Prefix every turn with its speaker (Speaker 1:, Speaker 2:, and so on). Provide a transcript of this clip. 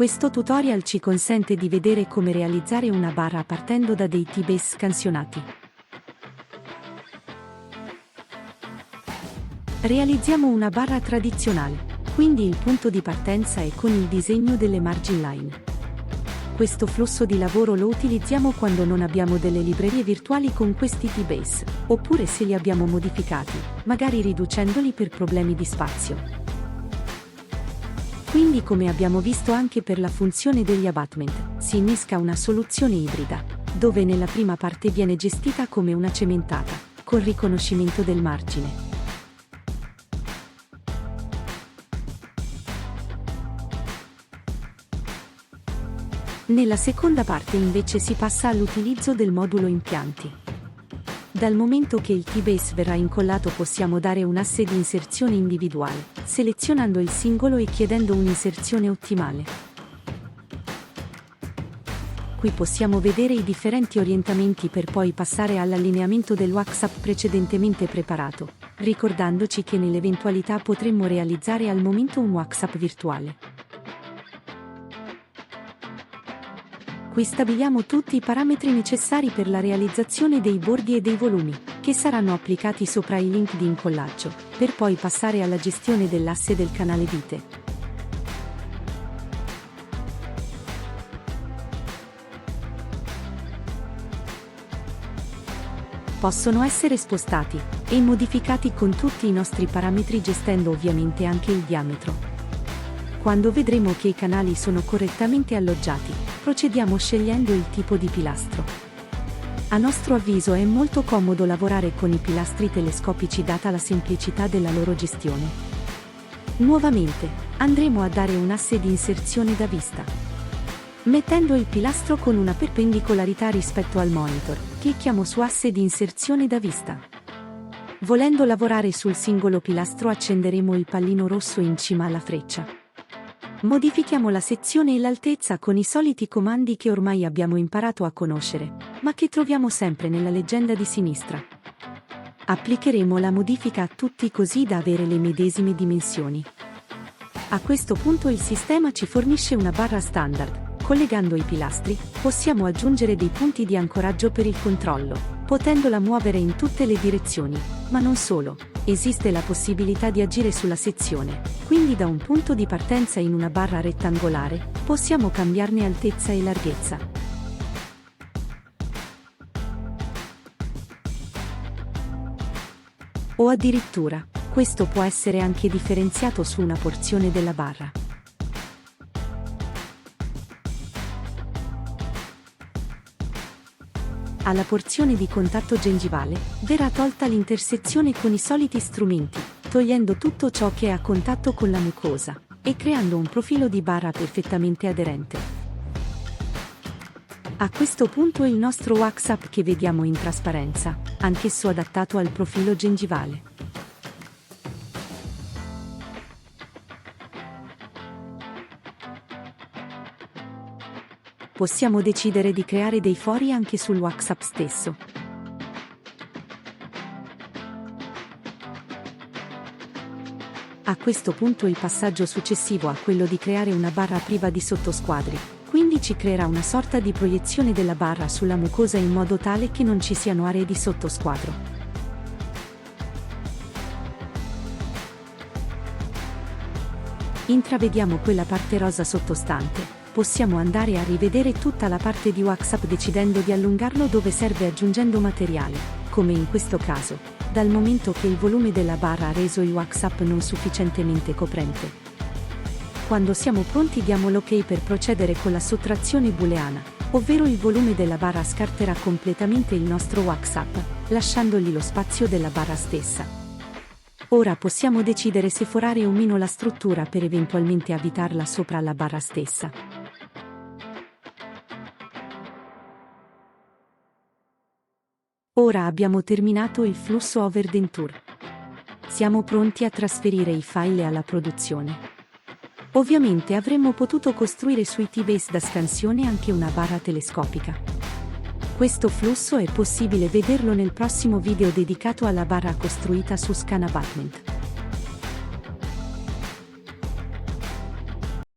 Speaker 1: Questo tutorial ci consente di vedere come realizzare una barra partendo da dei T-base scansionati. Realizziamo una barra tradizionale, quindi il punto di partenza è con il disegno delle margin line. Questo flusso di lavoro lo utilizziamo quando non abbiamo delle librerie virtuali con questi T-base, oppure se li abbiamo modificati, magari riducendoli per problemi di spazio. Quindi, come abbiamo visto anche per la funzione degli abutment, si innesca una soluzione ibrida, dove nella prima parte viene gestita come una cementata, con riconoscimento del margine. Nella seconda parte invece si passa all'utilizzo del modulo impianti. Dal momento che il T-base verrà incollato possiamo dare un asse di inserzione individuale, selezionando il singolo e chiedendo un'inserzione ottimale. Qui possiamo vedere i differenti orientamenti per poi passare all'allineamento del wax-up precedentemente preparato, ricordandoci che nell'eventualità potremmo realizzare al momento un wax-up virtuale. Qui stabiliamo tutti i parametri necessari per la realizzazione dei bordi e dei volumi, che saranno applicati sopra i link di incollaggio, per poi passare alla gestione dell'asse del canale vite. Possono essere spostati e modificati con tutti i nostri parametri, gestendo ovviamente anche il diametro. Quando vedremo che i canali sono correttamente alloggiati, procediamo scegliendo il tipo di pilastro. A nostro avviso è molto comodo lavorare con i pilastri telescopici data la semplicità della loro gestione. Nuovamente, andremo a dare un asse di inserzione da vista. Mettendo il pilastro con una perpendicolarità rispetto al monitor, clicchiamo su asse di inserzione da vista. Volendo lavorare sul singolo pilastro accenderemo il pallino rosso in cima alla freccia. Modifichiamo la sezione e l'altezza con i soliti comandi che ormai abbiamo imparato a conoscere, ma che troviamo sempre nella leggenda di sinistra. Applicheremo la modifica a tutti così da avere le medesime dimensioni. A questo punto il sistema ci fornisce una barra standard. Collegando i pilastri, possiamo aggiungere dei punti di ancoraggio per il controllo, potendola muovere in tutte le direzioni, ma non solo. Esiste la possibilità di agire sulla sezione, quindi da un punto di partenza in una barra rettangolare, possiamo cambiarne altezza e larghezza. O addirittura, questo può essere anche differenziato su una porzione della barra. Alla porzione di contatto gengivale, verrà tolta l'intersezione con i soliti strumenti, togliendo tutto ciò che è a contatto con la mucosa, e creando un profilo di barra perfettamente aderente. A questo punto il nostro wax-up che vediamo in trasparenza, anch'esso adattato al profilo gengivale. Possiamo decidere di creare dei fori anche sul wax-up stesso. A questo punto il passaggio successivo è quello di creare una barra priva di sottosquadri, quindi ci creerà una sorta di proiezione della barra sulla mucosa in modo tale che non ci siano aree di sottosquadro. Intravediamo quella parte rosa sottostante. Possiamo andare a rivedere tutta la parte di wax-up decidendo di allungarlo dove serve aggiungendo materiale, come in questo caso, dal momento che il volume della barra ha reso il wax-up non sufficientemente coprente. Quando siamo pronti diamo l'ok per procedere con la sottrazione booleana, ovvero il volume della barra scarterà completamente il nostro wax-up, lasciandogli lo spazio della barra stessa. Ora possiamo decidere se forare o meno la struttura per eventualmente avvitarla sopra la barra stessa. Ora abbiamo terminato il flusso Overdenture. Siamo pronti a trasferire i file alla produzione. Ovviamente avremmo potuto costruire sui T-base da scansione anche una barra telescopica. Questo flusso è possibile vederlo nel prossimo video dedicato alla barra costruita su Scan Abutment.